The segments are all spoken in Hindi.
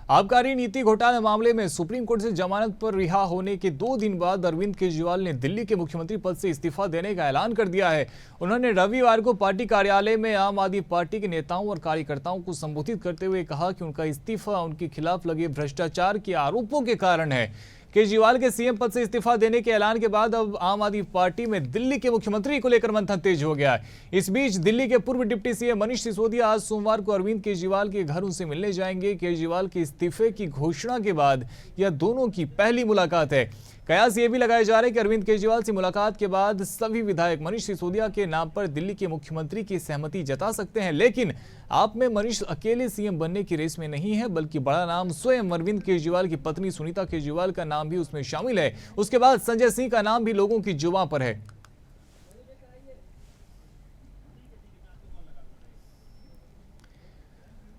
आबकारी नीति घोटाला मामले में सुप्रीम कोर्ट से जमानत पर रिहा होने के 2 दिन बाद अरविंद केजरीवाल ने दिल्ली के मुख्यमंत्री पद से इस्तीफा देने का ऐलान कर दिया है। उन्होंने रविवार को पार्टी कार्यालय में आम आदमी पार्टी के नेताओं और कार्यकर्ताओं को संबोधित करते हुए कहा कि उनका इस्तीफा उनके खिलाफ लगे भ्रष्टाचार के आरोपों के कारण है। केजरीवाल के सीएम पद से इस्तीफा देने के ऐलान के बाद अब आम आदमी पार्टी में दिल्ली के मुख्यमंत्री को लेकर मंथन तेज हो गया है। इस बीच दिल्ली के पूर्व डिप्टी सीएम मनीष सिसोदिया आज सोमवार को अरविंद केजरीवाल के घर उनसे मिलने जाएंगे। केजरीवाल के इस्तीफे की घोषणा के बाद यह दोनों की पहली मुलाकात है। कयास ये भी लगाए जा रहे हैं कि अरविंद केजरीवाल से मुलाकात के बाद सभी विधायक मनीष सिसोदिया के नाम पर दिल्ली के मुख्यमंत्री की सहमति जता सकते हैं। लेकिन आप में मनीष अकेले सीएम बनने की रेस में नहीं है, बल्कि बड़ा नाम स्वयं अरविंद केजरीवाल की पत्नी सुनीता केजरीवाल का नाम भी उसमें शामिल है। उसके बाद संजय सिंह का नाम भी लोगों की जुबां पर है।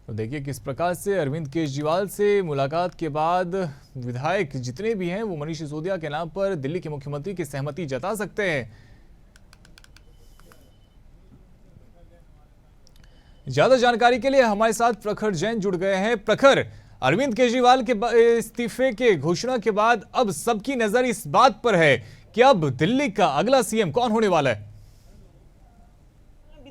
तो देखिए किस प्रकार से अरविंद केजरीवाल से मुलाकात के बाद विधायक जितने भी हैं वो मनीष सिसोदिया के नाम पर दिल्ली के मुख्यमंत्री की सहमति जता सकते हैं। ज्यादा जानकारी के लिए हमारे साथ प्रखर जैन जुड़ गए हैं। प्रखर, अरविंद केजरीवाल के इस्तीफे के घोषणा के बाद अब सबकी नजर इस बात पर है कि अब दिल्ली का अगला सीएम कौन होने वाला है।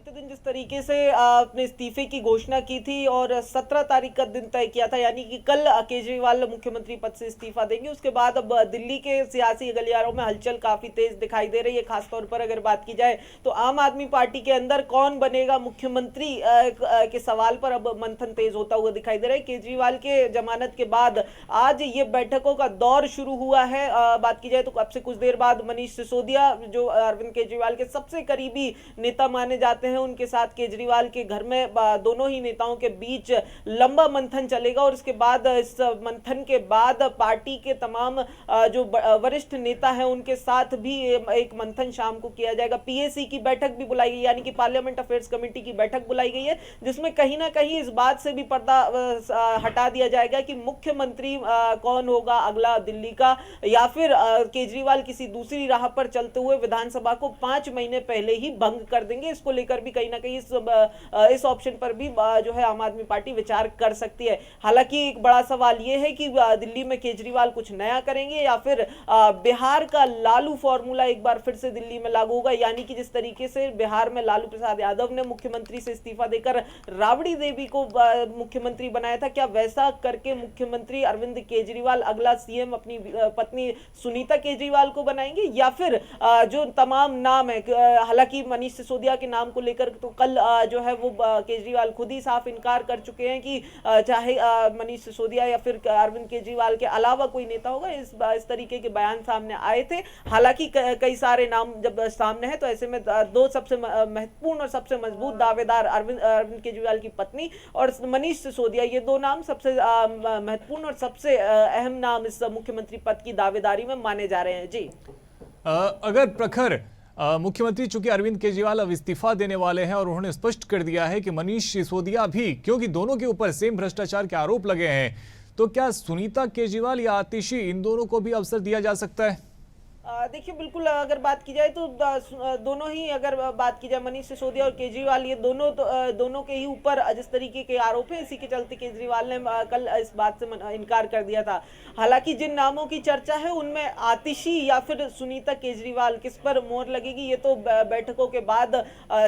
दिन जिस तरीके से आपने इस्तीफे की घोषणा की थी और 17 तारीख का दिन तय किया था, यानी कि कल केजरीवाल मुख्यमंत्री पद से इस्तीफा देंगे। उसके बाद अब दिल्ली के सियासी गलियारों में हलचल काफी तेज दिखाई दे रही है। खासतौर पर अगर बात की जाए तो आम आदमी पार्टी के अंदर कौन बनेगा मुख्यमंत्री के सवाल पर अब मंथन तेज होता हुआ दिखाई दे रहा है। केजरीवाल के जमानत के बाद आज ये बैठकों का दौर शुरू हुआ है। बात की जाए तो अब से कुछ देर बाद मनीष सिसोदिया, जो अरविंद केजरीवाल के सबसे करीबी नेता माने जाते हैं, उनके साथ केजरीवाल के घर में दोनों ही नेताओं के बीच लंबा मंथन चलेगा। और इसके बाद इस मंथन के बाद पार्टी के तमाम जो वरिष्ठ नेता हैं उनके साथ भी एक मंथन शाम को किया जाएगा। पीएसी की बैठक भी बुलाई गई, यानी कि पार्लियामेंट अफेयर्स कमेटी की बैठक बुलाई गई है, जिसमें कहीं ना कहीं इस बात से भी पर्दा हटा दिया जाएगा कि मुख्यमंत्री कौन होगा अगला दिल्ली का, या फिर केजरीवाल किसी दूसरी राह पर चलते हुए विधानसभा को 5 महीने पहले ही भंग कर देंगे। इसको लेकर भी कहीं ना कहीं इस ऑप्शन पर भी जो है आम आदमी पार्टी विचार कर सकती है। हालांकि एक बड़ा सवाल यह है कि दिल्ली में केजरीवाल कुछ नया करेंगे या फिर बिहार का लालू फॉर्मूला एक बार फिर से दिल्ली में लागू होगा, यानी कि जिस तरीके से बिहार में लालू प्रसाद यादव ने मुख्यमंत्री से इस्तीफा देकर राबड़ी देवी को मुख्यमंत्री बनाया था, क्या वैसा करके मुख्यमंत्री अरविंद केजरीवाल अगला सीएम अपनी पत्नी सुनीता केजरीवाल को बनाएंगे, या फिर जो तमाम नाम है, हालांकि मनीष सिसोदिया के नाम को लेकर तो कल जो है वो केजरीवाल खुद ही साफ इनकार कर चुके हैं कि चाहे मनीष सिसोदिया या फिर अरविंद केजरीवाल के अलावा कोई नेता होगा। इस तरीके के बयान सामने आए थे। हालांकि कई सारे नाम जब सामने हैं तो ऐसे में दो सबसे महत्वपूर्ण और सबसे मजबूत दावेदार अरविंद केजरीवाल की पत्नी और मनीष सिसोदिया, ये दो नाम सबसे महत्वपूर्ण और सबसे अहम नाम इस मुख्यमंत्री पद की दावेदारी में माने जा रहे हैं। जी अगर प्रखर मुख्यमंत्री चूंकि अरविंद केजरीवाल अब इस्तीफा देने वाले हैं और उन्होंने स्पष्ट कर दिया है कि मनीष सिसोदिया भी, क्योंकि दोनों के ऊपर सेम भ्रष्टाचार के आरोप लगे हैं, तो क्या सुनीता केजरीवाल या आतिशी इन दोनों को भी अवसर दिया जा सकता है? देखिए बिल्कुल, अगर बात की जाए तो दोनों ही, अगर बात की जाए मनीष सिसोदिया और केजरीवाल, ये दोनों के ही ऊपर जिस तरीके के आरोप हैं, इसी के चलते केजरीवाल ने कल इस बात से इनकार कर दिया था। हालांकि जिन नामों की चर्चा है उनमें आतिशी या फिर सुनीता केजरीवाल, किस पर मोहर लगेगी ये तो बैठकों के बाद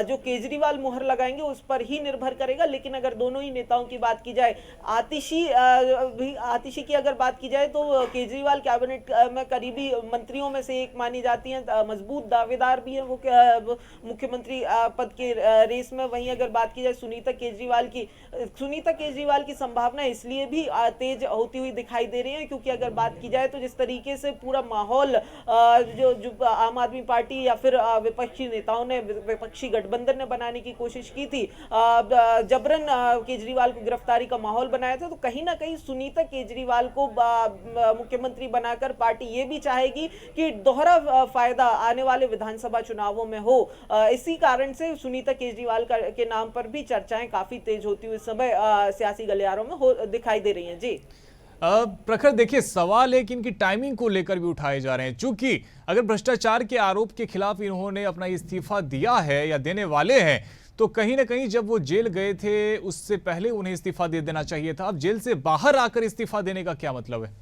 जो केजरीवाल मोहर लगाएंगे उस पर ही निर्भर करेगा। लेकिन अगर दोनों ही नेताओं की बात की जाए, आतिशी की अगर बात की जाए तो केजरीवाल कैबिनेट में करीबी मंत्रियों में एक मानी जाती हैं, मजबूत दावेदार भी हैं वो मुख्यमंत्री पद के रेस में। वहीं अगर बात की जाए सुनीता केजरीवाल की संभावना इसलिए भी तेज होती हुई दिखाई दे रही है क्योंकि अगर बात की जाए तो जिस तरीके से पूरा माहौल जो आम आदमी पार्टी या फिर विपक्षी नेताओं ने, विपक्षी गठबंधन ने बनाने की कोशिश की थी, जबरन केजरीवाल को गिरफ्तारी का माहौल बनाया था, तो कहीं ना कहीं सुनीता केजरीवाल को मुख्यमंत्री बनाकर पार्टी ये भी चाहेगी कि दोहरा फायदा आने वाले विधानसभा चुनावों में हो। इसी कारण से सुनीता केजरीवाल के नाम पर भी चर्चाएं काफी तेज होती हुई समय सियासी गलियारों में दिखाई दे रही हैं। जी प्रखर, देखिए सवाल है कि इनकी टाइमिंग को लेकर भी उठाए जा रहे हैं, चूंकि अगर भ्रष्टाचार के आरोप के खिलाफ इन्होंने अपना इस्तीफा दिया है या देने वाले हैं तो कहीं ना कहीं जब वो जेल गए थे उससे पहले उन्हें इस्तीफा दे देना चाहिए था। अब जेल से बाहर आकर इस्तीफा देने का क्या मतलब है?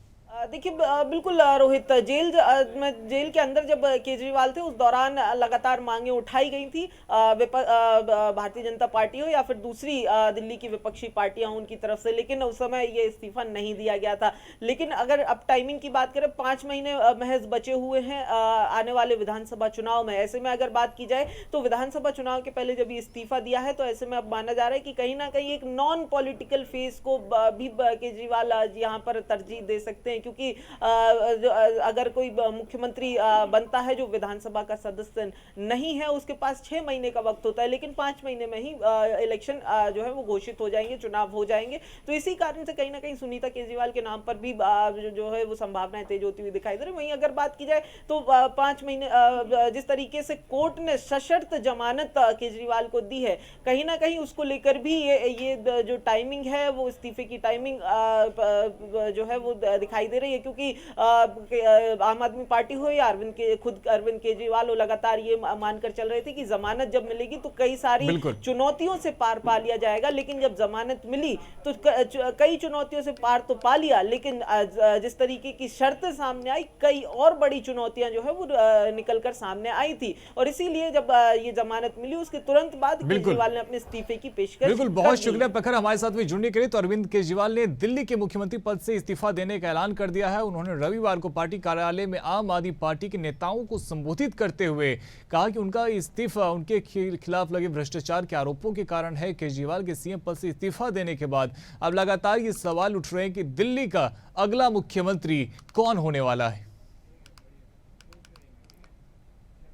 देखिए बिल्कुल रोहित, जेल के अंदर जब केजरीवाल थे उस दौरान लगातार मांगे उठाई गई थी, भारतीय जनता पार्टी हो या फिर दूसरी दिल्ली की विपक्षी पार्टियां उनकी तरफ से, लेकिन उस समय ये इस्तीफा नहीं दिया गया था। लेकिन अगर अब टाइमिंग की बात करें, 5 महीने महज बचे हुए हैं आने वाले विधानसभा चुनाव में। ऐसे में अगर बात की जाए तो विधानसभा चुनाव के पहले जब ये इस्तीफा दिया है, तो ऐसे में अब माना जा रहा है कि कहीं ना कहीं एक नॉन पॉलिटिकल फेस को भी केजरीवाल यहाँ पर तरजीह दे सकते हैं, क्योंकि अगर कोई मुख्यमंत्री बनता है जो विधानसभा का सदस्य नहीं है, उसके पास 6 महीने का वक्त होता है, लेकिन 5 महीने में ही इलेक्शन जो है वो घोषित हो जाएंगे, चुनाव हो जाएंगे। तो इसी कारण से कहीं ना कहीं सुनीता केजरीवाल के नाम पर भी जो है वो संभावनाएं तेज होती हुई दिखाई दे रही। वहीं अगर बात की जाए तो 5 महीने जिस तरीके से कोर्ट ने सशर्त जमानत केजरीवाल को दी है, कहीं ना कहीं उसको लेकर भी ये जो टाइमिंग है वो इस्तीफे की टाइमिंग जो है वो दिखाई दे रही है, क्योंकि आम आदमी पार्टी हो या खुद अरविंद केजरीवाल हो, लगातार ये मानकर चल रहे थे कि जमानत जब मिलेगी तो कई सारी चुनौतियों से पार पा लिया जाएगा। लेकिन जब जमानत मिली तो कई चुनौतियों से पार तो पा लिया, लेकिन जिस तरीके की शर्त सामने आई, कई और बड़ी चुनौतियां जो है वो निकलकर सामने आई थी। और इसीलिए जब ये जमानत मिली उसके तुरंत बाद केजरीवाल ने अपने इस्तीफे की पेशकश बिल्कुल, बहुत शुक्रिया प्रखर हमारे साथ में जुड़ने के लिए। तो अरविंद केजरीवाल ने दिल्ली के मुख्यमंत्री पद से इस्तीफा देने का ऐलान कर दिया है। उन्होंने रविवार को पार्टी कार्यालय में आम आदमी पार्टी के नेताओं को संबोधित करते हुए कहा कि उनका इस्तीफा उनके खिलाफ लगे भ्रष्टाचार के आरोपों के कारण है। केजरीवाल के सीएम पद से इस्तीफा देने के बाद अब लगातार ये सवाल उठ रहे हैं कि दिल्ली का अगला मुख्यमंत्री कौन होने वाला है।